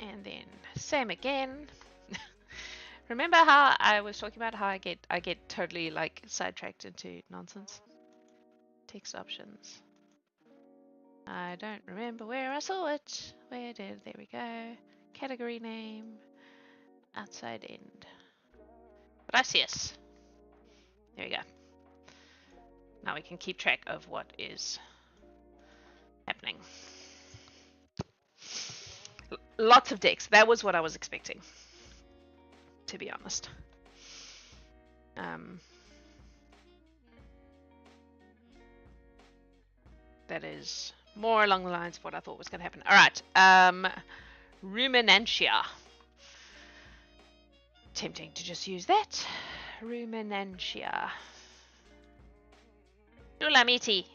And then same again. Remember how I was talking about how I get totally like sidetracked into nonsense? Text options. I don't remember where I saw it. There we go. Category name. Outside end. Gracias. There we go. Now we can keep track of what is happening. Lots of decks. That was what I was expecting, to be honest. That is more along the lines of what I thought was going to happen. All right. Ruminantia. Tempting to just use that. Ruminantia. Lulamiti.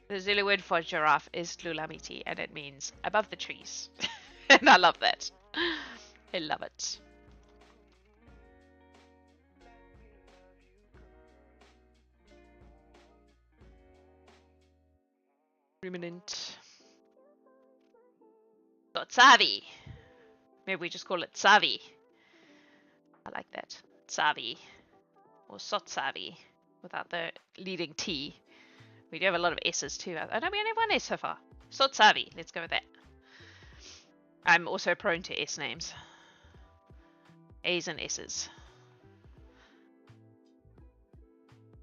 The Zulu word for giraffe is lulamiti, and it means above the trees. And I love that. I love it. Ruminant. Tsavi. Maybe we just call it Tsavi. I like that. Tsavi. Or Sotsavi. Without the leading T. We do have a lot of S's too. I know we only have one S so far. Sotsavi. Let's go with that. I'm also prone to S names. A's and S's.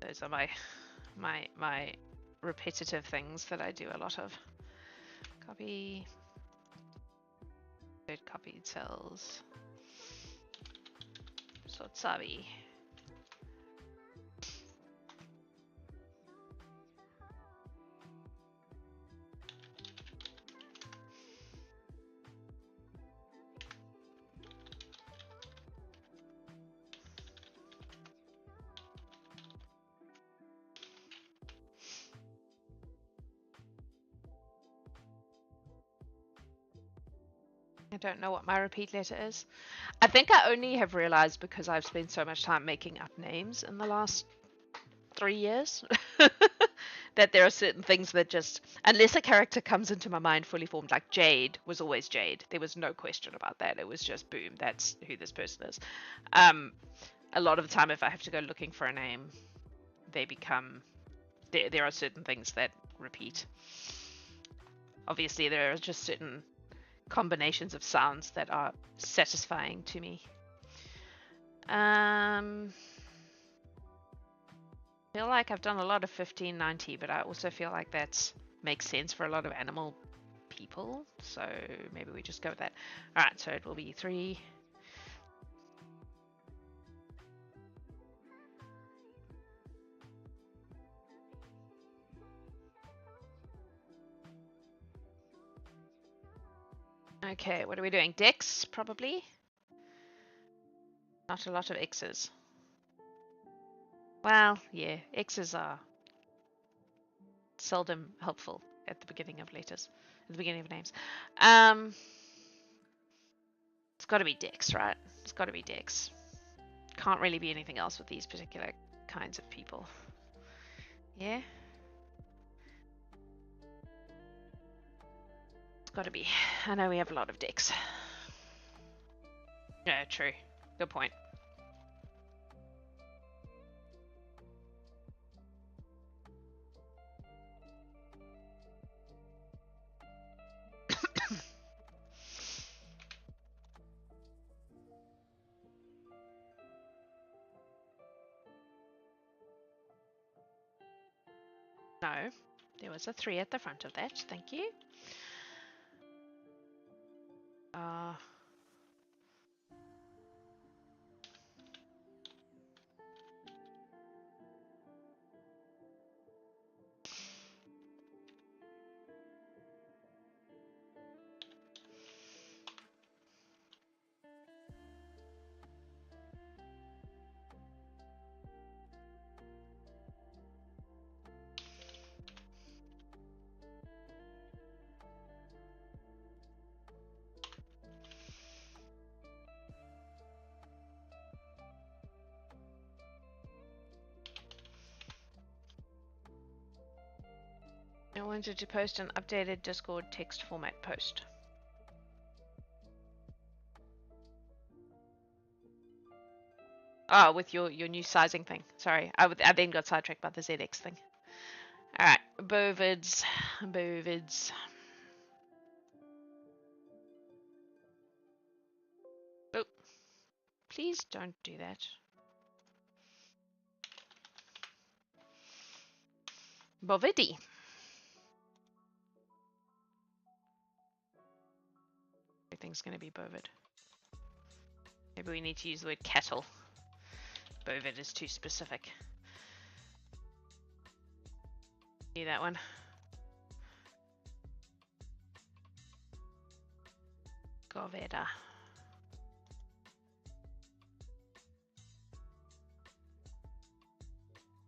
Those are my repetitive things that I do a lot of. Copy. Third copied cells. Sotsavi. I don't know what my repeat letter is. I think I only have realized because I've spent so much time making up names in the last 3 years that there are certain things that just, unless a character comes into my mind fully formed, like Jade was always Jade. There was no question about that. It was just boom, that's who this person is. A lot of the time, if I have to go looking for a name, they become, there are certain things that repeat. Obviously, there are just certain combinations of sounds that are satisfying to me. Feel like I've done a lot of 1590, but I also feel like that makes sense for a lot of animal people, so maybe we just go with that. All right, so it will be 3. Okay, what are we doing? Dex, probably? Not a lot of X's. Well, yeah, X's are seldom helpful at the beginning of letters, at the beginning of names. It's got to be Dex, right? It's got to be Dex. Can't really be anything else with these particular kinds of people. Yeah? It's got to be. I know we have a lot of Dex. Yeah, true. Good point. No, there was a 3 at the front of that. Thank you. I wanted to post an updated Discord text format post. Oh, with your new sizing thing. Sorry, I then got sidetracked by the ZX thing. All right, bovids, bovids. Oh, please don't do that. Bovidi. Everything's going to be bovid. Maybe we need to use the word cattle. Bovid is too specific. See that one? Goveda.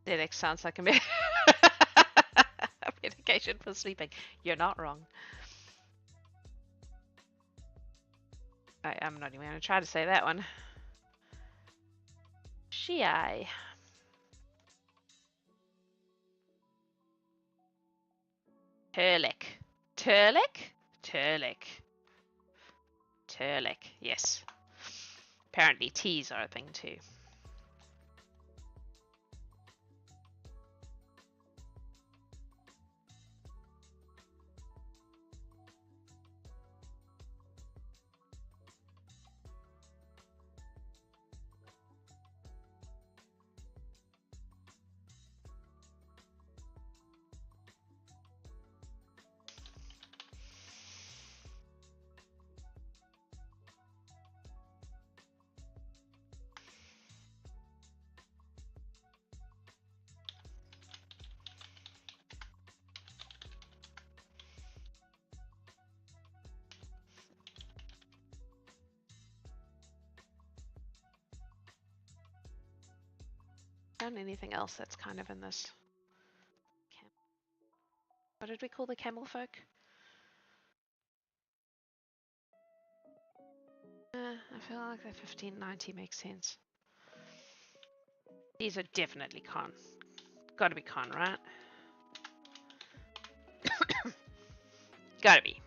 ZX sounds like a medication for sleeping. You're not wrong. I'm not even going to try to say that one. Shii. Turlik. Turlik? Turlik. Turlik, yes. Apparently T's are a thing too. Found anything else that's kind of in this? What did we call the camel folk? I feel like the 1590 makes sense. These are definitely con. Gotta be con, right? Gotta be.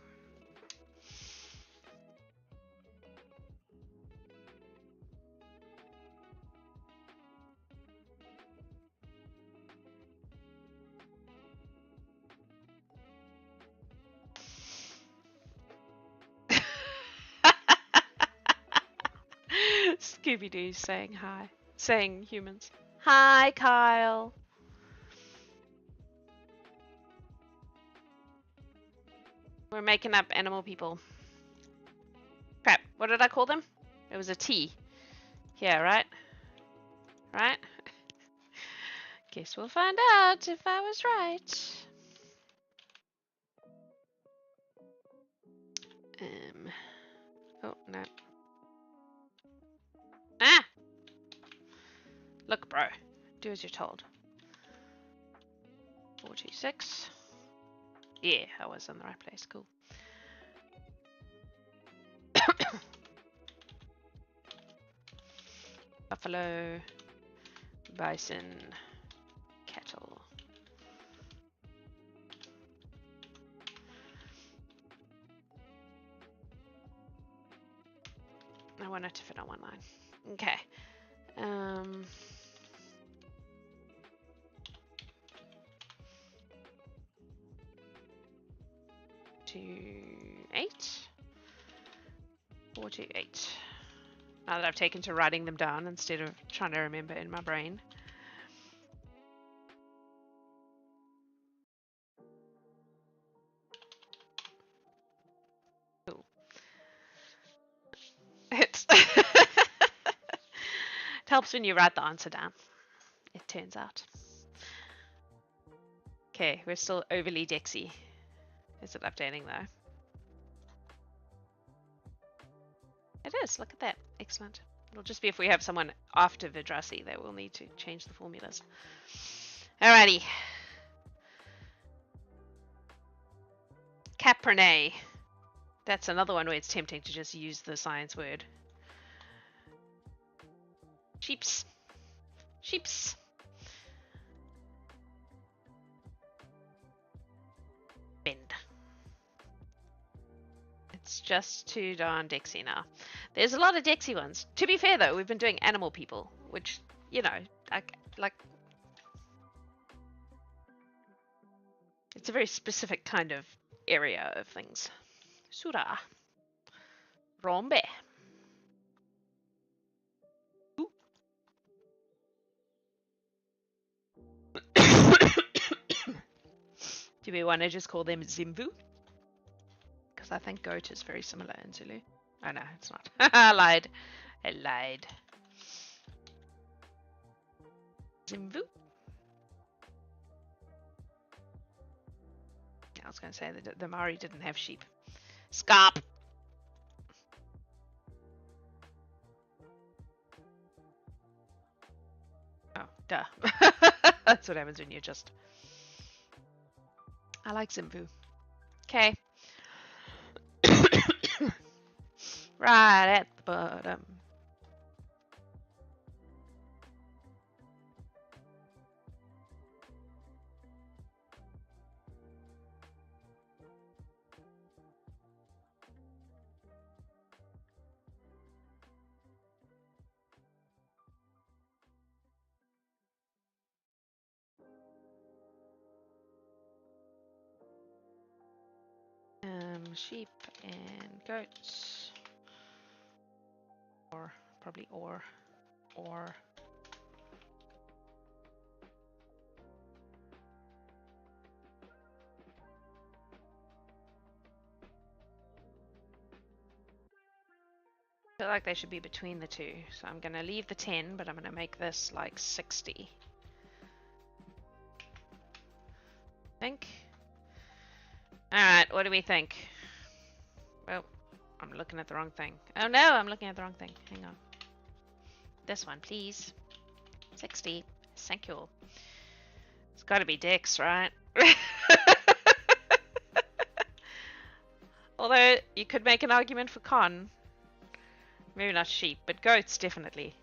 Scooby-Doo saying hi. Saying humans. Hi, Kyle. We're making up animal people. Crap, what did I call them? It was a T. Yeah, right? Right? Guess we'll find out if I was right. Oh, no. Ah! Look, bro. Do as you're told. 426. Yeah, I was in the right place. Cool. Buffalo, bison, cattle. I want it to fit on one line. Okay. 28. 428. Now that I've taken to writing them down instead of trying to remember in my brain. Cool. It helps when you write the answer down, it turns out. Okay, we're still overly Dexy. Is it updating though? It is, look at that. Excellent. It'll just be if we have someone after Vidrasi that we'll need to change the formulas. Alrighty. Caprine. That's another one where it's tempting to just use the science word. Sheeps. Sheeps. Bend. It's just too darn Dexy now. There's a lot of Dexy ones. To be fair though, we've been doing animal people. which, you know, like it's a very specific kind of area of things. Sura. Rombe. Do we want to just call them Zimvu? Because I think goat is very similar in Zulu. Oh no, it's not. I lied. I lied. Zimvu? I was going to say that the Maori didn't have sheep. Scarp! Oh, duh. That's what happens when you just... I like Zimvu. Okay. Right at the bottom. Sheep and goats. Or, probably or. I feel like they should be between the two. So I'm going to leave the 10, but I'm going to make this like 60. Think. Alright, what do we think? Well, I'm looking at the wrong thing. Oh no, I'm looking at the wrong thing. Hang on. This one, please. 60. Thank you. It's got to be dicks, right? Although, you could make an argument for con. Maybe not sheep, but goats, definitely.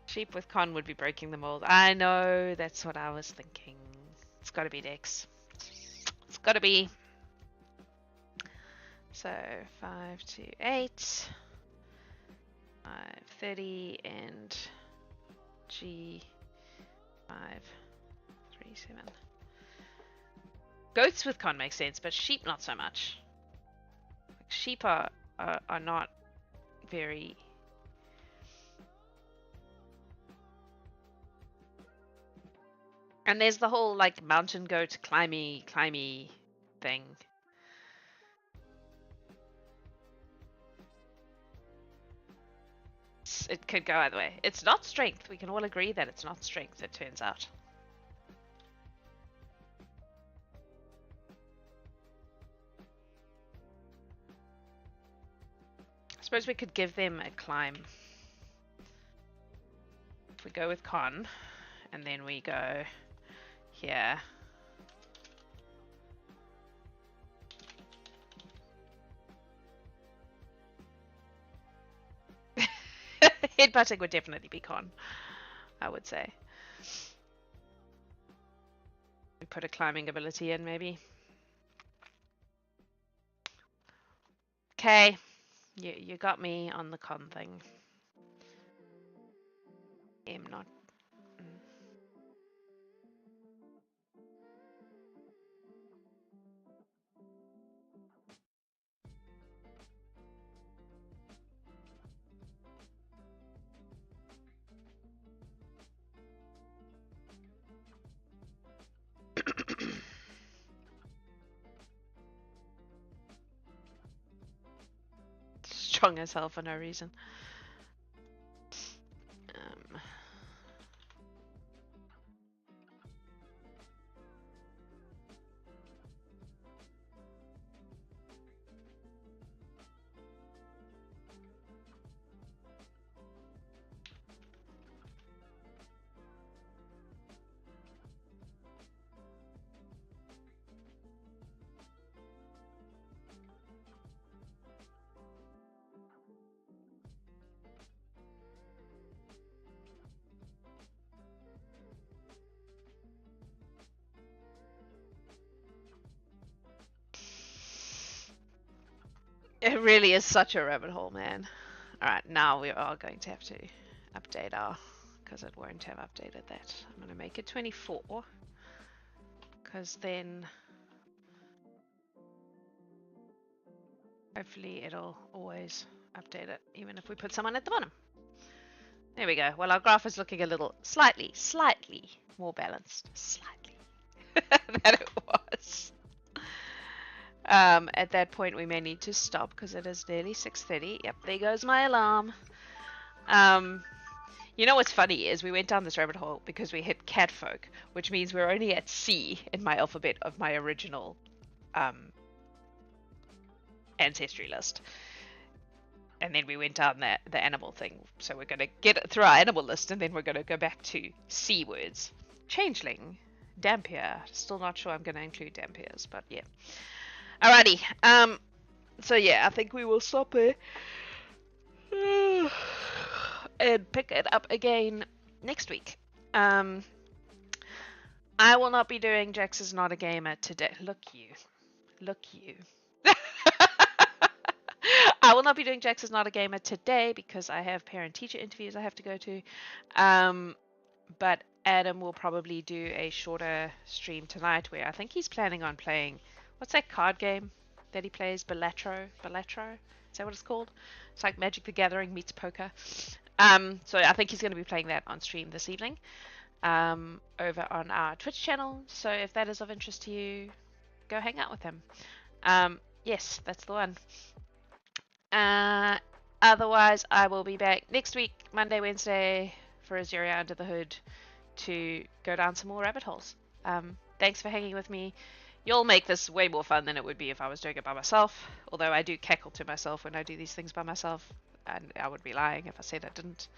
Sheep with con would be breaking the mold. I know, that's what I was thinking. It's got to be dicks. It's got to be. So 5 to 8, 5, 30, and G 5, 3, 7. Goats with con makes sense, but sheep not so much. Like, sheep are not very. And there's the whole like mountain goat climby thing. It could go either way. It's not strength. We can all agree that it's not strength, it turns out. I suppose we could give them a climb. If we go with con, and then we go here. Headbutting would definitely be con, I would say. We put a climbing ability in, maybe. Okay, you got me on the con thing. I'm not. Strong as hell for no reason. It really is such a rabbit hole, man. Alright, now we are going to have to update our, because it won't have updated that. I'm going to make it 24, because then hopefully it'll always update it, even if we put someone at the bottom. There we go. Well, our graph is looking a little slightly more balanced. Slightly. than it was. At that point, we may need to stop because it is nearly 6:30. Yep, there goes my alarm. You know what's funny is we went down this rabbit hole because we hit catfolk, which means we're only at C in my alphabet of my original ancestry list. And then we went down the animal thing. So we're going to get it through our animal list, and then we're going to go back to C words. Changeling. Dampier. Still not sure I'm going to include Dampiers, but yeah. Alrighty. So yeah, I think we will stop there. And pick it up again next week. I will not be doing Jax is not a gamer today. Look you. I will not be doing Jax is not a gamer today because I have parent-teacher interviews I have to go to. But Adam will probably do a shorter stream tonight where I think he's planning on playing, what's that card game that he plays? Balatro? Is that what it's called? It's like Magic the Gathering meets poker. So I think he's going to be playing that on stream this evening over on our Twitch channel. So if that is of interest to you, go hang out with him. Yes, that's the one. Otherwise, I will be back next week, Monday, Wednesday, for Azurhia Under the Hood to go down some more rabbit holes. Thanks for hanging with me. You'll make this way more fun than it would be if I was doing it by myself, although I do cackle to myself when I do these things by myself, and I would be lying if I said I didn't.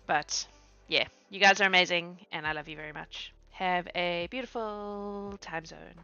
But yeah, you guys are amazing, and I love you very much. Have a beautiful time zone.